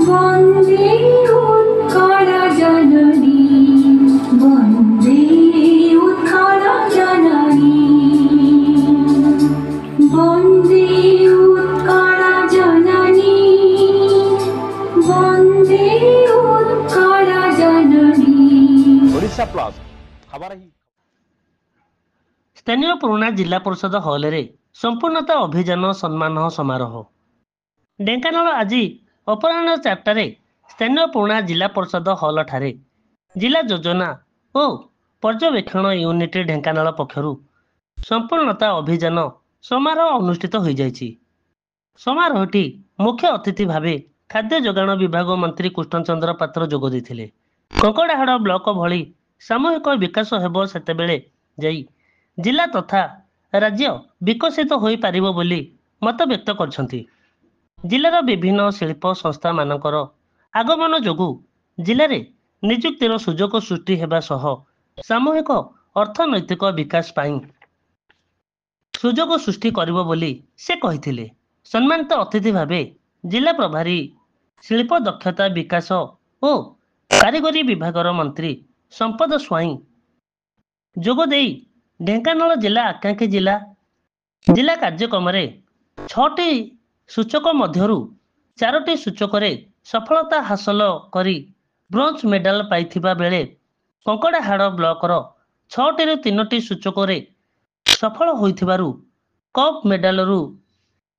वन्दे उत्कलजननी वन्दे उत्कलजननी वन्दे उत्कलजननी वन्दे उत्कलजननी। ओडिशा प्लस खबर ही स्थानीय पुराणा जिला परिषद हल रे संपूर्णता अभियान सम्मान समारोह ढेंकानाल आज अपराह्न 4टारे स्थानीय पुराणा जिला परिषद हल ठारे जिला योजना और पर्यवेक्षण यूनिट ढेंकानाल पक्षरु संपूर्णता अभियान समारोह अनुष्ठित हो जाइछि। समारोहटी मुख्य अतिथि भावे खाद्य जोगाण विभाग मंत्री कृष्णचंद्र पात्र जोग देथिले। कंकड़ाहाड़ ब्लॉक भली सामूहिक विकास हेबो सेतेबेले जाई जिला तथा राज्य विकसित हो पारिबो बोली मत व्यक्त करछंती। जिलार विभिन्न शिल्प संस्था मानकर आगमन जोगु जिले में निजुक्तिर सुजोग सृष्टि हेबा सह सामूहिक अर्थनैतिक विकास पाई सुजोग सृष्टि करिबो बोली से कहिथिले। सम्मानित अतिथि भावे जिला प्रभारी शिल्प दक्षता विकास और कारीगरी विभागर मंत्री संपद स्वाई जोगदे ढेंकानाल जिला आकांक्षी जिला कार्यक्रम 6टी सूचक मध्यरु 4टी सूचक सफलता हासिल करी ब्रोंज मेडल पाइथिबा बेले कंकड़ाहाड़ ब्लॉकर 6टी 3टी सूचक सफल होइथिबारु कप मेडल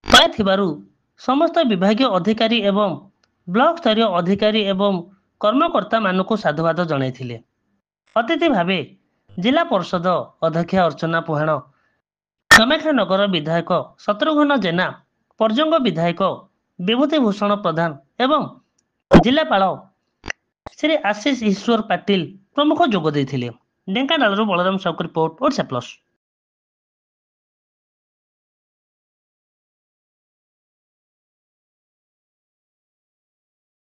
पाइथिबारु समस्त विभागीय अधिकारी एवं ब्लॉक स्तरीय अधिकारी एवं कर्मकर्ता मानक साधुवाद जणाइथिले। अतिथि भावे जिला परिषद अध्यक्ष अर्चना पुहाण, कामाख्यानगर विधायक शत्रुघ्न जेना, पर्जंग विधायक विभूतिभूषण प्रधान एवं जिलापाल श्री आशीष ईश्वर पाटिल प्रमुख जोग देथिले। Dhenkanal Balaram Sauk report Odisha plus.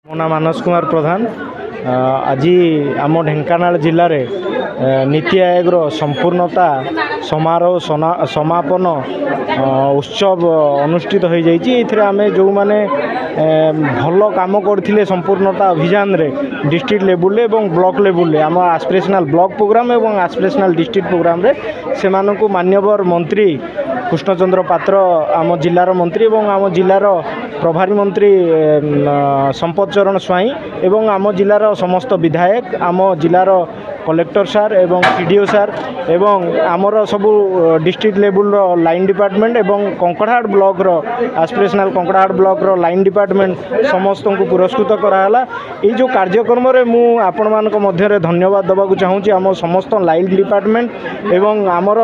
मो ना मानस कुमार प्रधान। आज आम ढेंकानाल जिले में नीति आयोग संपूर्णता समारोह समापन उत्सव अनुष्ठित हो जाइए। आम जो मैंने भल काम करते संपूर्णता अभियान रे डिस्ट्रिक्ट लेवल और ब्लॉक लेवल आम एस्पिरेशनल ब्लॉक प्रोग्राम और एस्पिरेशनल डिस्ट्रिक्ट प्रोग्राम रे से मान्यवर मंत्री कृष्णचंद्र पात्र आम जिलार मंत्री और आम जिलार प्रभारी मंत्री संपद चरण स्वाई एवं आम जिलार समस्त विधायक आम जिलार कलेक्टर सार एवं पीडीओ सार एवं आमर सबू डिस्ट्रिक्ट लेवल लाइन डिपार्टमेंट एवं Kankadahad block aspirational Kankadahad block line department समस्त को पुरस्कृत कराला। ये जो कार्यक्रम रे मु आपण मानक मध्य धन्यवाद देवाक चाहूँगी आम समस्त लाइन डिपार्टमेंट एवं आमर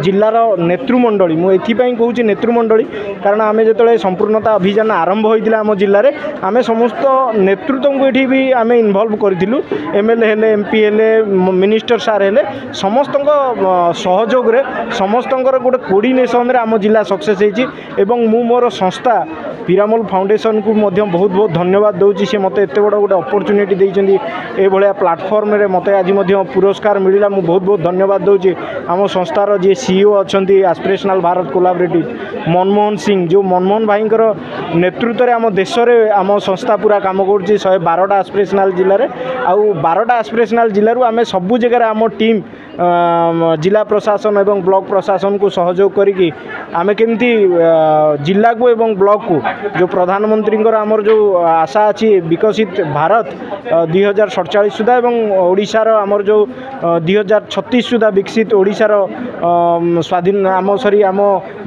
जिलार नेतृमंडली मु एथिपाई कहूँ नेतृमंडली कारण आम जो संपूर्णता अभियान आरंभ होता आम जिले में आम समस्त नेतृत्व को ये भी आम इनवल्व करूँ एमएलए हेले एमपी हेले मिनिस्टर सार हेले समस्त सहयोग रे समस्त गोटे कोऑर्डिनेशन रे आम जिला सक्सेस होती एवं मु मोर संस्था पिरामल फाउंडेशन को बहुत बहुत धन्यवाद दूसरी सी मत एत बड़ा गोटे अपॉर्चुनिटी देइचंदी ए भलिया प्लेटफॉर्म रे मत आज पुरस्कार मिला मु बहुत बहुत धन्यवाद दूसरी आम संस्थार जी सीईओ अच्छी एस्पिरेशनल भारत कोलाबरेटिव मनमोहन सिंह जो मनमोहन भाई नेतृत्व में आम देश में आम संस्था पूरा काम कर 112टा एस्पिरेशनल जिले में आउ 12टा एस्पिरेशनल जिलूर आम सबू जगह आम टीम जिला प्रशासन एवं ब्लॉक प्रशासन को सहयोग करी आम केमती जिला को एवं ब्लॉक को जो प्रधानमंत्री आमर जो आशा अच्छी विकसित भारत 2047 सुधा एवं ओडिशार आमर जो 2036 सुधा विकसित ओडिशार स्वाधीन आम सरी आम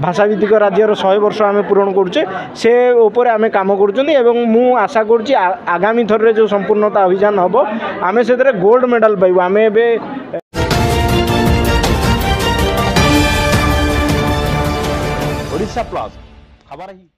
भाषाभित्तिक राज्यर 100 वर्ष आम पूरण करुचे से उपर आम काम कर मु आशा करुच्ची आगामी थर जो संपूर्णता अभियान हम आम से गोल्ड मेडल पाइबू आम ए ओडिशा प्लस खबर ही।